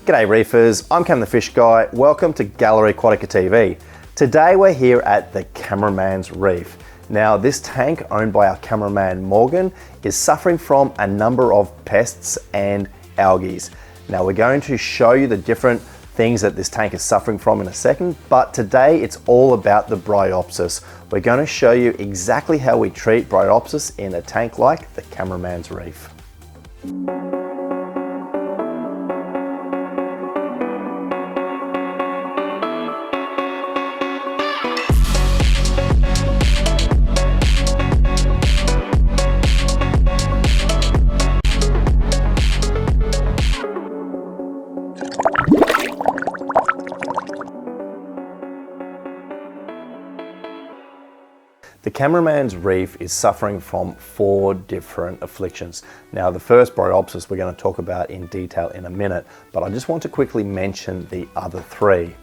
G'day reefers, I'm Cam the Fish Guy. Welcome to Gallery Aquatica TV. Today we're here at the Camera Mans Reef. Now this tank, owned by our cameraman Morgan, is suffering from a number of pests and algae. Now we're going to show you the different things that this tank is suffering from in a second, but today it's all about the Bryopsis. We're going to show you exactly how we treat Bryopsis in a tank like the Camera Mans Reef. The Camera Mans Reef is suffering from 4 different afflictions. Now the first Bryopsis we're going to talk about in detail in a minute, but I just want to quickly mention the other 3.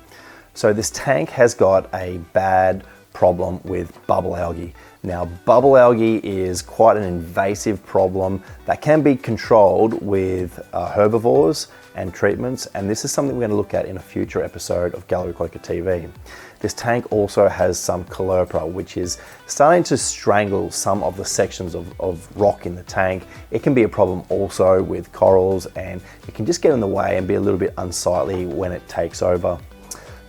So this tank has got a bad problem with bubble algae. Now bubble algae is quite an invasive problem that can be controlled with herbivores and treatments, and this is something we're going to look at in a future episode of Gallery Aquatica TV. This tank also has some calolepora, which is starting to strangle some of the sections of rock in the tank. It can be a problem also with corals, and it can just get in the way and be a little bit unsightly when it takes over.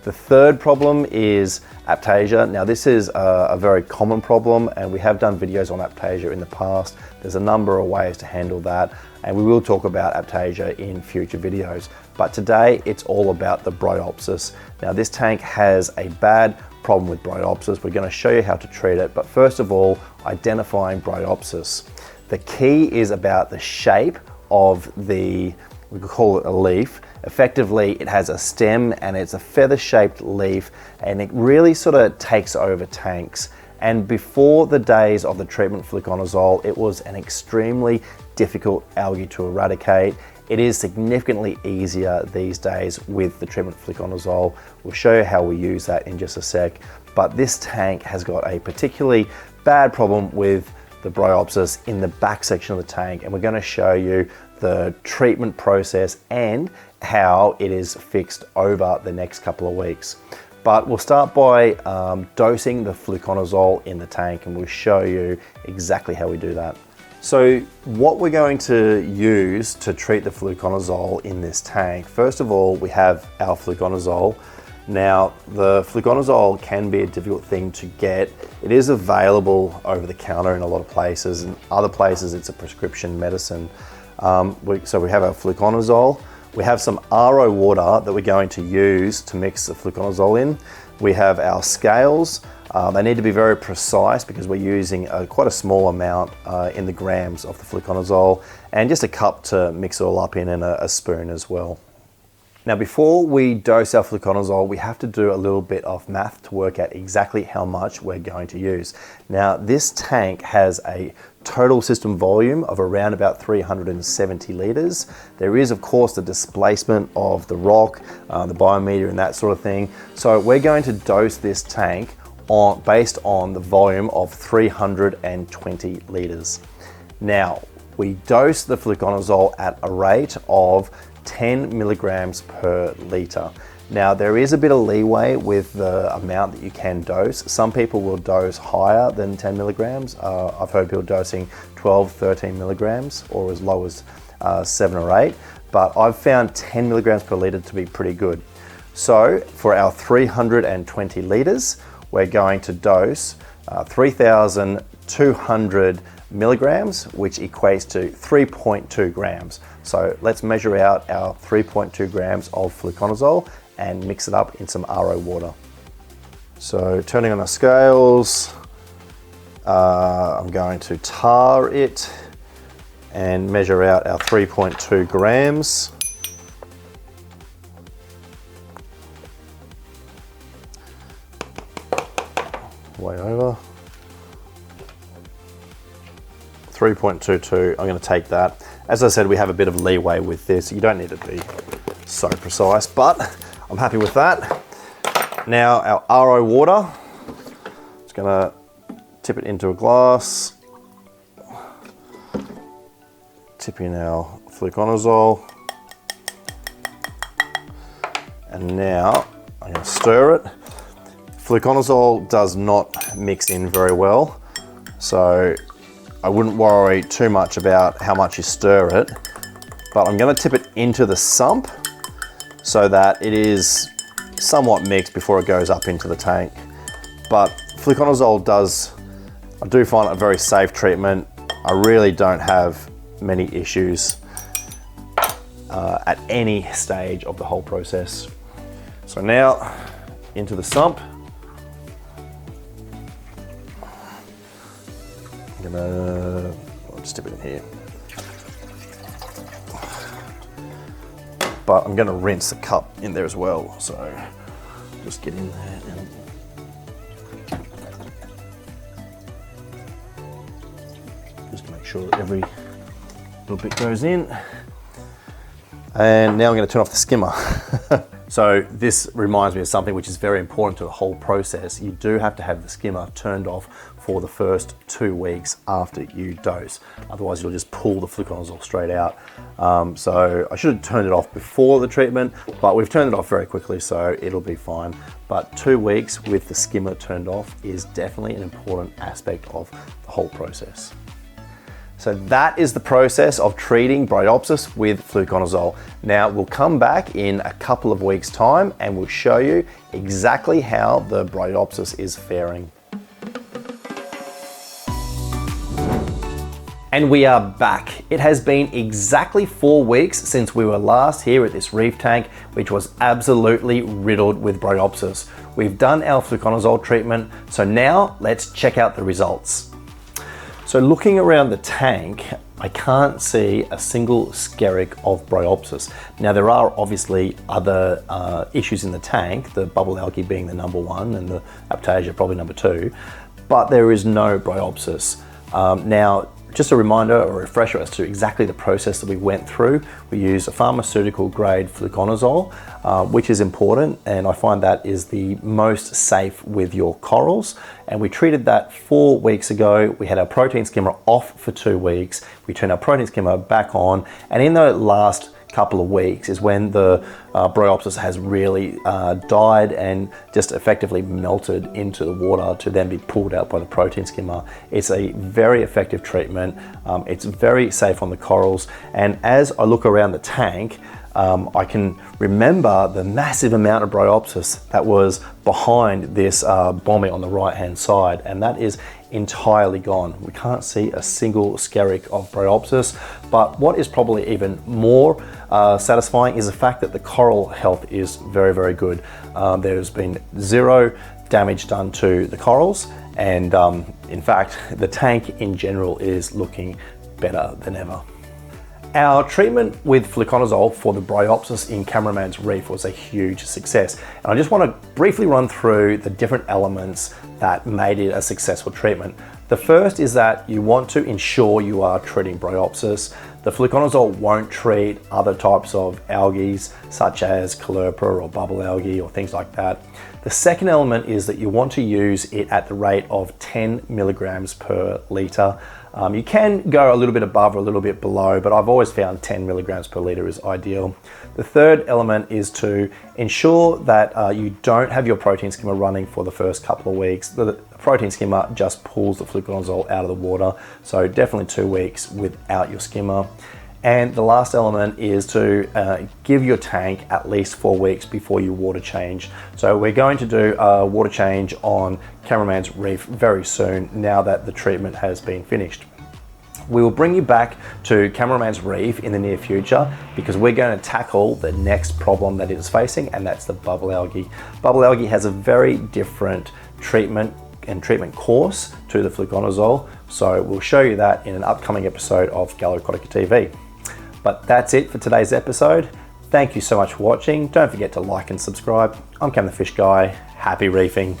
The third problem is aptasia. Now this is a very common problem, and we have done videos on aptasia in the past. There's a number of ways to handle that, and we will talk about aptasia in future videos. But today it's all about the Bryopsis. Now this tank has a bad problem with Bryopsis. We're going to show you how to treat it, but first of all, identifying Bryopsis. The key is about the shape of we could call it a leaf. Effectively, it has a stem and it's a feather-shaped leaf, and it really sort of takes over tanks. And before the days of the treatment fluconazole, it was an extremely difficult algae to eradicate. It is significantly easier these days with the treatment fluconazole. We'll show you how we use that in just a sec. But this tank has got a particularly bad problem with the Bryopsis in the back section of the tank, and we're going to show you the treatment process and how it is fixed over the next couple of weeks. But we'll start by dosing the fluconazole in the tank, and we'll show you exactly how we do that. So what we're going to use to treat the fluconazole in this tank, first of all, we have our fluconazole. Now the fluconazole can be a difficult thing to get. It is available over the counter in a lot of places, and other places it's a prescription medicine. So we have our fluconazole. We have some RO water that we're going to use to mix the fluconazole in. We have our scales. They need to be very precise because we're using quite a small amount in the grams of the fluconazole, and just a cup to mix it all up in, and a spoon as well. Now before we dose our fluconazole, we have to do a little bit of math to work out exactly how much we're going to use. Now this tank has a total system volume of around about 370 litres. There is of course the displacement of the rock, the biometer and that sort of thing. So we're going to dose this tank based on the volume of 320 litres. Now we dose the fluconazole at a rate of 10 milligrams per litre. Now there is a bit of leeway with the amount that you can dose. Some people will dose higher than 10 milligrams. I've heard people dosing 12, 13 milligrams, or as low as 7 or 8, but I've found 10 milligrams per litre to be pretty good. So for our 320 litres, we're going to dose 3,200 milligrams, which equates to 3.2 grams. So let's measure out our 3.2 grams of fluconazole and mix it up in some RO water. So turning on the scales, I'm going to tar it and measure out our 3.2 grams. Way over. 3.22, I'm going to take that. As I said, we have a bit of leeway with this. You don't need to be so precise, but I'm happy with that. Now our RO water, just going to tip it into a glass, tip in our fluconazole, And now I'm going to stir it. Fluconazole does not mix in very well, so I wouldn't worry too much about how much you stir it, but I'm going to tip it into the sump so that it is somewhat mixed before it goes up into the tank. But fluconazole I do find it a very safe treatment. I really don't have many issues at any stage of the whole process. So now into the sump. I'll just dip it in here. But I'm gonna rinse the cup in there as well. So just get in there and just make sure that every little bit goes in. And now I'm going to turn off the skimmer. So this reminds me of something which is very important to the whole process. You do have to have the skimmer turned off for the first 2 weeks after you dose. Otherwise you'll just pull the fluconazole straight out. So I should have turned it off before the treatment, but we've turned it off very quickly, so it'll be fine. But 2 weeks with the skimmer turned off is definitely an important aspect of the whole process. So that is the process of treating Bryopsis with fluconazole. Now we'll come back in a couple of weeks' time and we'll show you exactly how the Bryopsis is faring. And we are back. It has been exactly 4 weeks since we were last here at this reef tank, which was absolutely riddled with Bryopsis. We've done our fluconazole treatment, so now let's check out the results. So looking around the tank, I can't see a single skerrick of Bryopsis. Now there are obviously other issues in the tank, the bubble algae being the #1 and the Aptasia probably #2, but there is no Bryopsis. Now, just a reminder or a refresher as to exactly the process that we went through. We used a pharmaceutical grade fluconazole, which is important, and I find that is the most safe with your corals. And we treated that 4 weeks ago. We had our protein skimmer off for 2 weeks. We turned our protein skimmer back on, and in the last couple of weeks is when the Bryopsis has really died and just effectively melted into the water to then be pulled out by the protein skimmer. It's a very effective treatment. It's very safe on the corals, and as I look around the tank, I can remember the massive amount of Bryopsis that was behind this bommy on the right hand side, and that is entirely gone. We can't see a single skerrick of Bryopsis, but what is probably even more satisfying is the fact that the coral health is very, very good. There's been zero damage done to the corals, and in fact, the tank in general is looking better than ever. Our treatment with fluconazole for the Bryopsis in Camera Mans Reef was a huge success. And I just want to briefly run through the different elements that made it a successful treatment. The first is that you want to ensure you are treating Bryopsis. The fluconazole won't treat other types of algae such as caulerpa or bubble algae or things like that. The second element is that you want to use it at the rate of 10 milligrams per litre. You can go a little bit above or a little bit below, but I've always found 10 milligrams per litre is ideal. The third element is to ensure that you don't have your protein skimmer running for the first couple of weeks. The protein skimmer just pulls the fluconazole out of the water, so definitely 2 weeks without your skimmer. And the last element is to give your tank at least 4 weeks before you water change. So we're going to do a water change on Camera Mans Reef very soon, now that the treatment has been finished. We will bring you back to Camera Mans Reef in the near future because we're going to tackle the next problem that it is facing, and that's the bubble algae. Bubble algae has a very different treatment and treatment course to the fluconazole, so we'll show you that in an upcoming episode of Gallery Aquatica TV. But that's it for today's episode. Thank you so much for watching. Don't forget to like and subscribe. I'm Cam the Fish Guy. Happy reefing.